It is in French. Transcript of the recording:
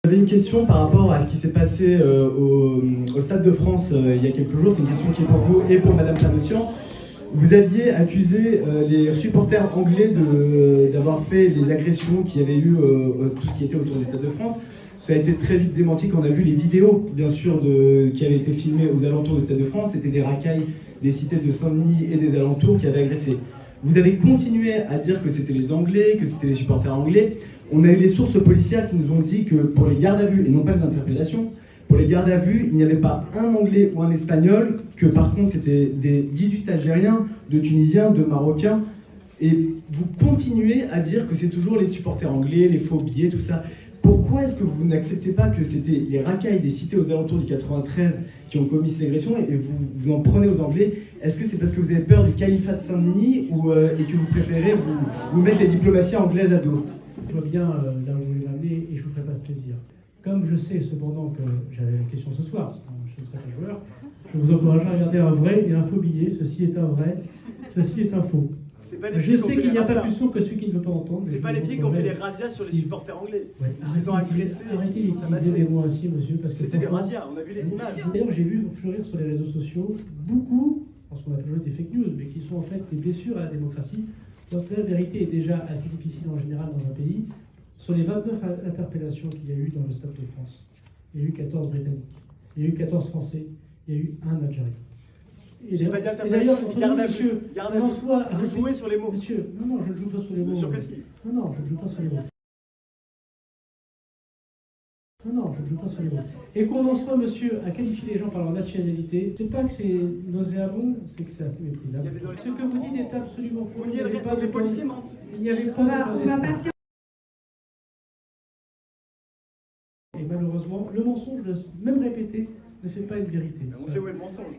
J'avais une question par rapport à ce qui s'est passé au Stade de France il y a quelques jours. C'est une question qui est pour vous et pour Madame Tanossian. Vous aviez accusé les supporters anglais d'avoir fait les agressions qu'il y avait eu, tout ce qui était autour du Stade de France. Ça a été très vite démenti quand on a vu les vidéos, bien sûr, qui avaient été filmées aux alentours du Stade de France. C'était des racailles des cités de Saint-Denis et des alentours qui avaient agressé. Vous avez continué à dire que c'était les Anglais, que c'était les supporters anglais. On a eu les sources policières qui nous ont dit que pour les gardes à vue, et non pas les interpellations, pour les gardes à vue, il n'y avait pas un Anglais ou un Espagnol, que par contre c'était des 18 Algériens, de Tunisiens, de Marocains. Et vous continuez à dire que c'est toujours les supporters anglais, les faux billets, tout ça. Pourquoi est-ce que vous n'acceptez pas que c'était les racailles des cités aux alentours du 93 qui ont commis ces agressions et vous en prenez aux Anglais? Est-ce que c'est parce que vous avez peur du califat de Saint-Denis et que vous préférez vous mettre les diplomaties anglaises à dos? Je vois bien là où vous voulez m'amener et je vous ferai pas ce plaisir. Comme je sais cependant que j'avais la question ce soir, je suis un joueur, je vous encourage à regarder un vrai et un faux billet. Ceci est un vrai, ceci est un faux. Je sais qu'il n'y a pas plus sourd que celui qui ne veut pas entendre. C'est pas les pieds qui ont fait les razzias sur les supporters anglais. Ouais, Ils ont agressé. Arrêtez d'utiliser des mots ainsi, monsieur, parce que c'était des razzias, on a vu les images. D'ailleurs, j'ai vu fleurir sur les réseaux sociaux beaucoup, ce qu'on appelle des fake news, mais qui sont en fait des blessures à la démocratie. Donc la vérité est déjà assez difficile en général dans un pays. Sur les 29 interpellations qu'il y a eu dans le Stade de France, il y a eu 14 Britanniques, il y a eu 14 Français, il y a eu un Algérien. Et d'ailleurs, monsieur, vous jouez sur les mots. Monsieur, non, je ne joue pas sur les mots. Bien sûr que si. Non, je ne joue pas sur les mots. Non, je ne joue pas sur les mots. Et qu'on en soit, monsieur, à qualifier les gens par leur nationalité, c'est pas que c'est nauséabond, c'est que c'est assez méprisable. Ce que vous dites est absolument faux. Vous n'y pas les policiers mentent. Il n'y avait pas de... Et malheureusement, le mensonge, même répété, ne fait pas une vérité. On sait où est le mensonge.